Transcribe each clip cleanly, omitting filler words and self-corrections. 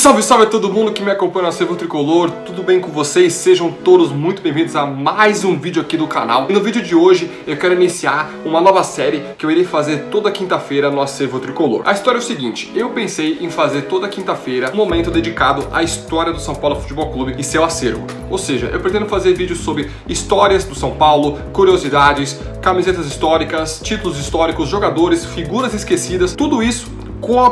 Salve, salve a todo mundo que me acompanha no Acervo Tricolor, tudo bem com vocês? Sejam todos muito bem-vindos a mais um vídeo aqui do canal. E no vídeo de hoje eu quero iniciar uma nova série que eu irei fazer toda quinta-feira no Acervo Tricolor. A história é o seguinte, eu pensei em fazer toda quinta-feira um momento dedicado à história do São Paulo Futebol Clube e seu acervo. Ou seja, eu pretendo fazer vídeos sobre histórias do São Paulo, curiosidades, camisetas históricas, títulos históricos, jogadores, figuras esquecidas, tudo isso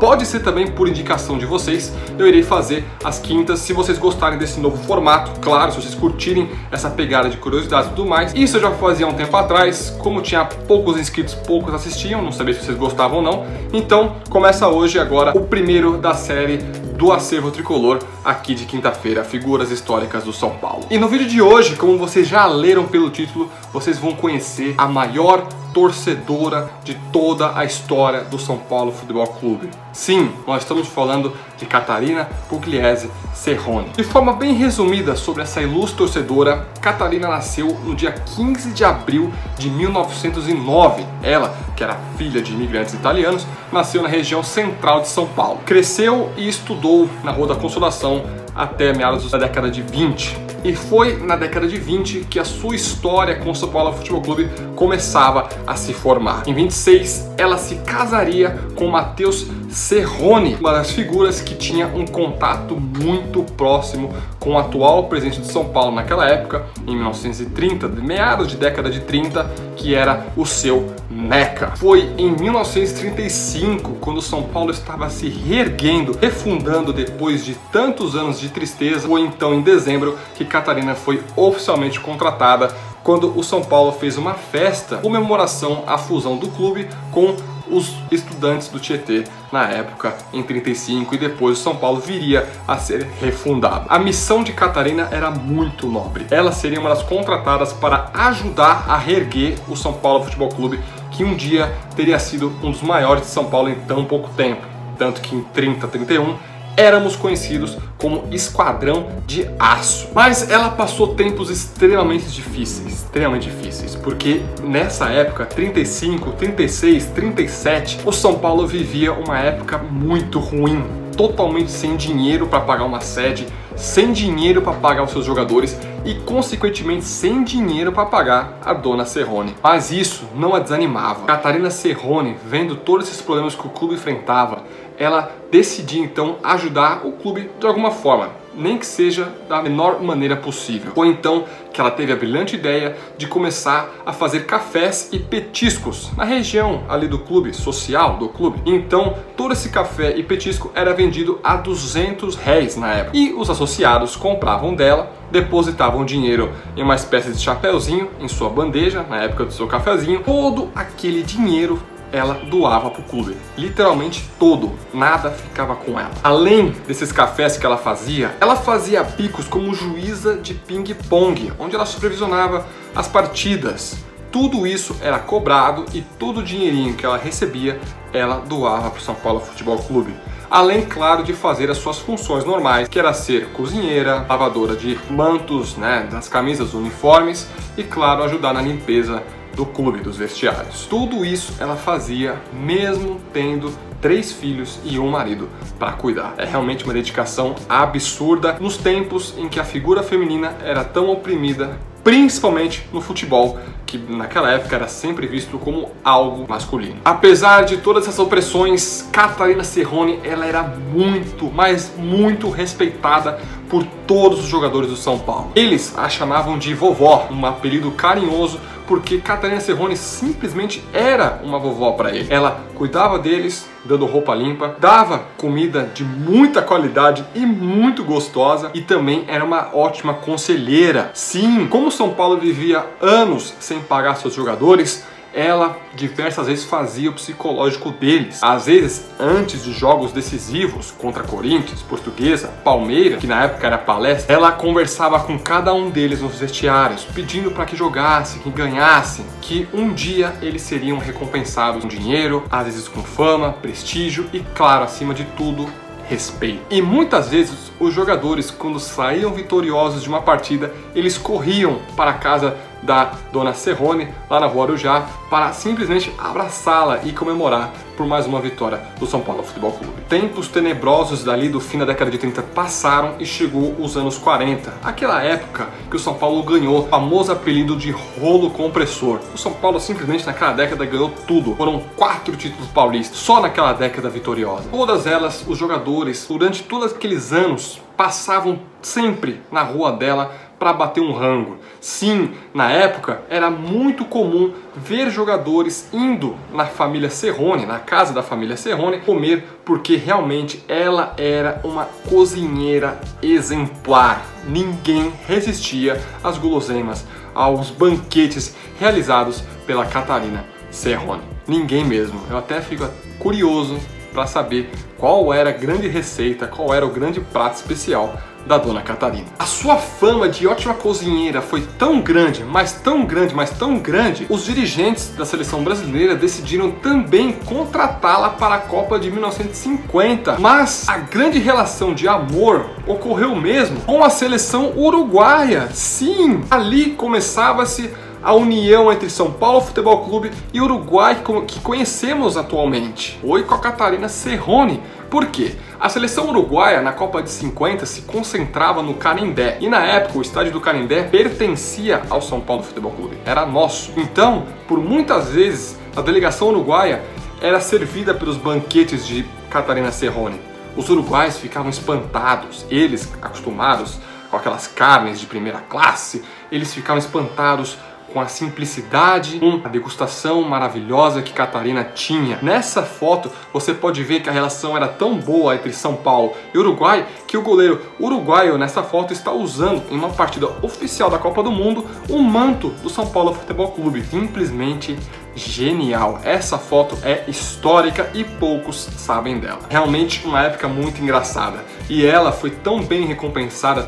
pode ser também por indicação de vocês. Eu irei fazer às quintas, se vocês gostarem desse novo formato, claro, se vocês curtirem essa pegada de curiosidades e tudo mais. Isso eu já fazia há um tempo atrás, como tinha poucos inscritos, poucos assistiam, não sabia se vocês gostavam ou não. Então começa hoje agora o primeiro da série do Acervo Tricolor, aqui de quinta-feira, figuras históricas do São Paulo. E no vídeo de hoje, como vocês já leram pelo título, vocês vão conhecer a maior torcedora de toda a história do São Paulo Futebol Clube. Sim, nós estamos falando de Catarina Pugliese Cerrone. De forma bem resumida sobre essa ilustre torcedora, Catarina nasceu no dia 15 de abril de 1909. Ela, que era filha de imigrantes italianos, nasceu na região central de São Paulo. Cresceu e estudou na Rua da Consolação até meados da década de 20. E foi na década de 20 que a sua história com o São Paulo Futebol Clube começava a se formar. Em 26, ela se casaria com Matheus Cerrone, uma das figuras que tinha um contato muito próximo com o atual presidente de São Paulo naquela época, em 1930, meados de década de 30, que era o seu Meca. Foi em 1935, quando o São Paulo estava se reerguendo, refundando depois de tantos anos de tristeza. Foi então em dezembro que Catarina foi oficialmente contratada, quando o São Paulo fez uma festa em comemoração à fusão do clube com os estudantes do Tietê na época, em 35, e depois o São Paulo viria a ser refundado. A missão de Catarina era muito nobre. Ela seria uma das contratadas para ajudar a reerguer o São Paulo Futebol Clube, que um dia teria sido um dos maiores de São Paulo em tão pouco tempo. Tanto que em 31 éramos conhecidos como Esquadrão de Aço. Mas ela passou tempos extremamente difíceis, porque nessa época, 35, 36, 37, o São Paulo vivia uma época muito ruim, totalmente sem dinheiro para pagar uma sede, sem dinheiro para pagar os seus jogadores e, consequentemente, sem dinheiro para pagar a dona Cerrone. Mas isso não a desanimava. Catarina Cerrone, vendo todos esses problemas que o clube enfrentava, ela decidiu então ajudar o clube de alguma forma, nem que seja da menor maneira possível. Foi então que ela teve a brilhante ideia de começar a fazer cafés e petiscos na região ali do clube, social do clube. Então todo esse café e petisco era vendido a R$200 na época. E os associados compravam dela, depositavam dinheiro em uma espécie de chapéuzinho em sua bandeja, na época do seu cafezinho. Todo aquele dinheiro ela doava para o clube, literalmente todo, nada ficava com ela. Além desses cafés que ela fazia bicos como juíza de ping-pong, onde ela supervisionava as partidas. Tudo isso era cobrado e todo o dinheirinho que ela recebia, ela doava para o São Paulo Futebol Clube. Além, claro, de fazer as suas funções normais, que era ser cozinheira, lavadora de mantos, das camisas, uniformes e, claro, ajudar na limpeza do clube, dos vestiários. Tudo isso ela fazia mesmo tendo 3 filhos e um marido para cuidar. É realmente uma dedicação absurda nos tempos em que a figura feminina era tão oprimida, principalmente no futebol, que naquela época era sempre visto como algo masculino. Apesar de todas essas opressões, Catarina Cerrone, ela era muito, mas muito respeitada por todos os jogadores do São Paulo. Eles a chamavam de vovó, um apelido carinhoso, porque Catarina Cerrone simplesmente era uma vovó para ele. Ela cuidava deles, dando roupa limpa, dava comida de muita qualidade e muito gostosa, e também era uma ótima conselheira. Sim, como o São Paulo vivia anos sem pagar seus jogadores, ela diversas vezes fazia o psicológico deles. Às vezes, antes de jogos decisivos contra Corinthians, Portuguesa, Palmeiras, que na época era Palestra, ela conversava com cada um deles nos vestiários, pedindo para que jogassem, que ganhassem, que um dia eles seriam recompensados com dinheiro, às vezes com fama, prestígio e, claro, acima de tudo, respeito. E muitas vezes os jogadores, quando saíam vitoriosos de uma partida, eles corriam para a casa da Dona Serrone, lá na Rua Arujá, para simplesmente abraçá-la e comemorar por mais uma vitória do São Paulo Futebol Clube. Tempos tenebrosos dali do fim da década de 30 passaram e chegou os anos 40, aquela época que o São Paulo ganhou o famoso apelido de rolo compressor. O São Paulo simplesmente naquela década ganhou tudo, foram 4 títulos paulistas, só naquela década vitoriosa. Todas elas, os jogadores, durante todos aqueles anos, passavam sempre na rua dela para bater um rango. Sim, na época era muito comum ver jogadores indo na família Serrone, na casa da família Serrone, comer, porque realmente ela era uma cozinheira exemplar. Ninguém resistia às guloseimas, aos banquetes realizados pela Catarina Serrone. Ninguém mesmo. Eu até fico curioso para saber qual era a grande receita, qual era o grande prato especial da Dona Catarina. A sua fama de ótima cozinheira foi tão grande, mas tão grande, mas tão grande, os dirigentes da seleção brasileira decidiram também contratá-la para a Copa de 1950. Mas a grande relação de amor ocorreu mesmo com a seleção uruguaia. Sim, ali começava-se a união entre São Paulo Futebol Clube e Uruguai que conhecemos atualmente. Foi com a Catarina Serrone. Por quê? A seleção uruguaia na Copa de 50 se concentrava no Canindé. E na época o estádio do Canindé pertencia ao São Paulo Futebol Clube. Era nosso. Então, por muitas vezes, a delegação uruguaia era servida pelos banquetes de Catarina Serrone. Os uruguaios ficavam espantados. Eles, acostumados com aquelas carnes de primeira classe, eles ficavam espantados com a simplicidade, com a degustação maravilhosa que Catarina tinha. Nessa foto você pode ver que a relação era tão boa entre São Paulo e Uruguai que o goleiro uruguaio nessa foto está usando em uma partida oficial da Copa do Mundo um manto do São Paulo Futebol Clube. Simplesmente genial. Essa foto é histórica e poucos sabem dela. Realmente uma época muito engraçada. E ela foi tão bem recompensada,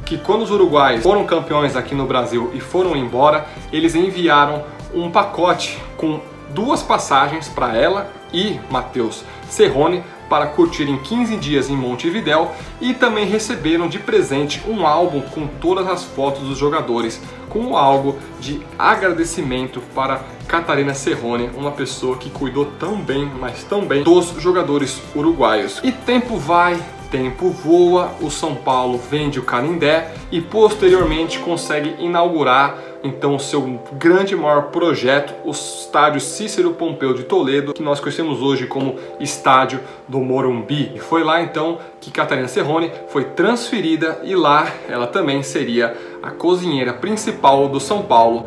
que quando os uruguaios foram campeões aqui no Brasil e foram embora, eles enviaram um pacote com 2 passagens para ela e Matheus Serrone para curtirem 15 dias em Montevidéu, e também receberam de presente um álbum com todas as fotos dos jogadores, com algo de agradecimento para Catarina Serrone, uma pessoa que cuidou tão bem, mas tão bem, dos jogadores uruguaios. E tempo vai, tempo voa, o São Paulo vende o Canindé e posteriormente consegue inaugurar então o seu grande maior projeto, o estádio Cícero Pompeu de Toledo, que nós conhecemos hoje como Estádio do Morumbi. E foi lá então que Catarina Serrone foi transferida e lá ela também seria a cozinheira principal do São Paulo,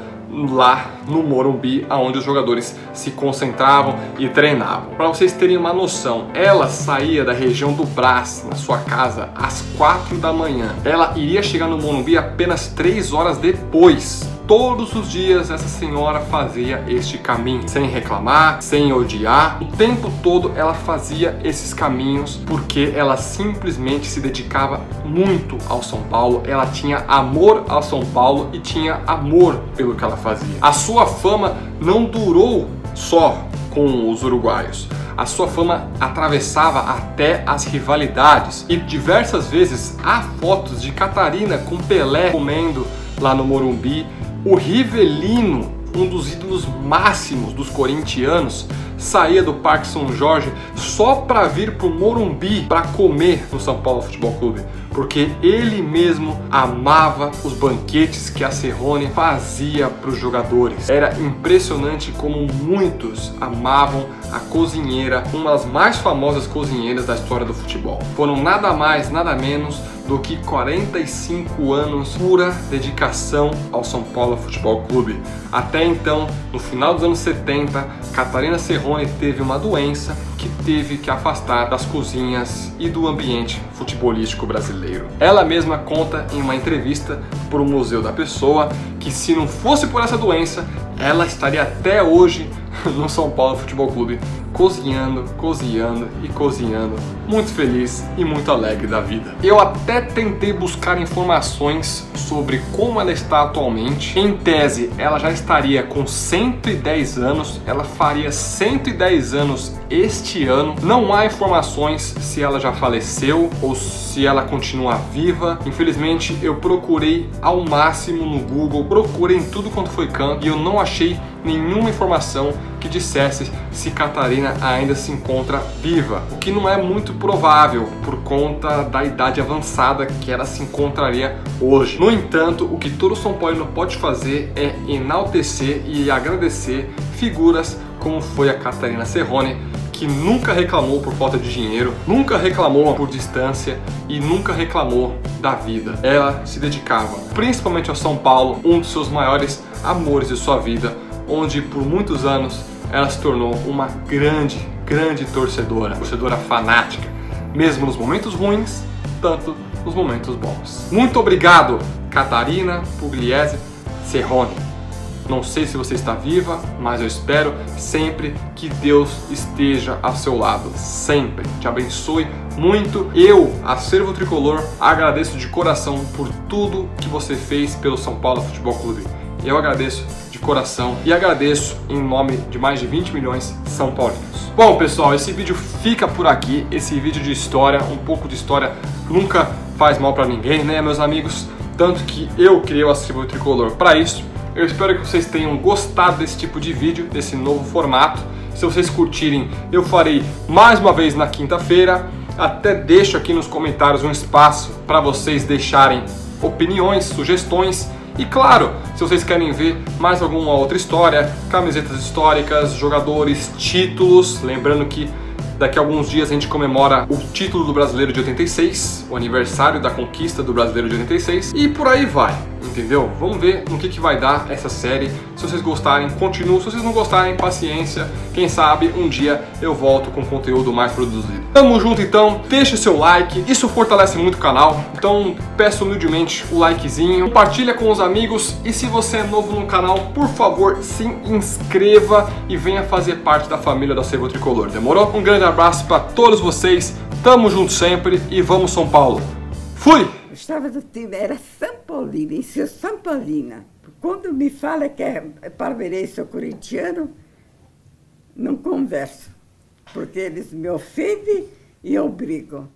lá no Morumbi, onde os jogadores se concentravam e treinavam. Para vocês terem uma noção, ela saía da região do Brás, na sua casa, às 4 da manhã. Ela iria chegar no Morumbi apenas 3 horas depois. Todos os dias essa senhora fazia este caminho, sem reclamar, sem odiar. O tempo todo ela fazia esses caminhos porque ela simplesmente se dedicava muito ao São Paulo. Ela tinha amor ao São Paulo e tinha amor pelo que ela fazia. A sua fama não durou só com os uruguaios. A sua fama atravessava até as rivalidades e diversas vezes há fotos de Catarina com Pelé comendo lá no Morumbi. O Rivelino, um dos ídolos máximos dos corintianos, saía do Parque São Jorge só para vir para o Morumbi para comer no São Paulo Futebol Clube, porque ele mesmo amava os banquetes que a Serrone fazia para os jogadores. Era impressionante como muitos amavam a cozinheira, uma das mais famosas cozinheiras da história do futebol. Foram nada mais, nada menos do que 45 anos pura dedicação ao São Paulo Futebol Clube. Até então, no final dos anos 70, Catarina Serrone teve uma doença que teve que afastar das cozinhas e do ambiente futebolístico brasileiro. Ela mesma conta em uma entrevista para o Museu da Pessoa que se não fosse por essa doença, ela estaria até hoje no São Paulo Futebol Clube, cozinhando, cozinhando e cozinhando, muito feliz e muito alegre da vida. Eu até tentei buscar informações sobre como ela está atualmente. Em tese, ela já estaria com 110 anos, ela faria 110 anos este ano. Não há informações se ela já faleceu ou se ela continua viva. Infelizmente, eu procurei ao máximo no Google, procurei em tudo quanto foi canto e eu não achei nenhuma informação que dissesse se Catarina ainda se encontra viva, o que não é muito provável por conta da idade avançada que ela se encontraria hoje. No entanto, o que todo São Paulino pode fazer é enaltecer e agradecer figuras como foi a Catarina Cerrone, que nunca reclamou por falta de dinheiro, nunca reclamou por distância e nunca reclamou da vida. Ela se dedicava principalmente ao São Paulo, um dos seus maiores amores de sua vida, onde por muitos anos ela se tornou uma grande torcedora fanática, mesmo nos momentos ruins, tanto nos momentos bons. Muito obrigado, Catarina Pugliese Cerrone. Não sei se você está viva, mas eu espero sempre que Deus esteja ao seu lado, sempre. Te abençoe muito. Eu, Acervo Tricolor, agradeço de coração por tudo que você fez pelo São Paulo Futebol Clube. Eu agradeço de coração e agradeço em nome de mais de 20 milhões de São Paulinos. Bom, pessoal, esse vídeo fica por aqui. Esse vídeo de história, um pouco de história nunca faz mal para ninguém, né, meus amigos? Tanto que eu criei o Acervo Tricolor para isso. Eu espero que vocês tenham gostado desse tipo de vídeo, desse novo formato. Se vocês curtirem, eu farei mais uma vez na quinta-feira. Até deixo aqui nos comentários um espaço para vocês deixarem opiniões, sugestões. E claro, se vocês querem ver mais alguma outra história, camisetas históricas, jogadores, títulos, lembrando que daqui a alguns dias a gente comemora o título do Brasileiro de 86, o aniversário da conquista do Brasileiro de 86, e por aí vai, entendeu? Vamos ver no que vai dar essa série. Se vocês gostarem, continuem. Se vocês não gostarem, paciência. Quem sabe um dia eu volto com conteúdo mais produzido. Tamo junto então, deixa seu like, isso fortalece muito o canal. Então peço humildemente o likezinho, compartilha com os amigos e se você é novo no canal, por favor, se inscreva e venha fazer parte da família do Acervo Tricolor, demorou? Um grande abraço para todos vocês, tamo junto sempre e vamos São Paulo. Fui! Gostava do time, era São Paulino, e sou São Paulina. Quando me fala que é palmeirense ou corintiano, não converso, porque eles me ofendem e eu brigo.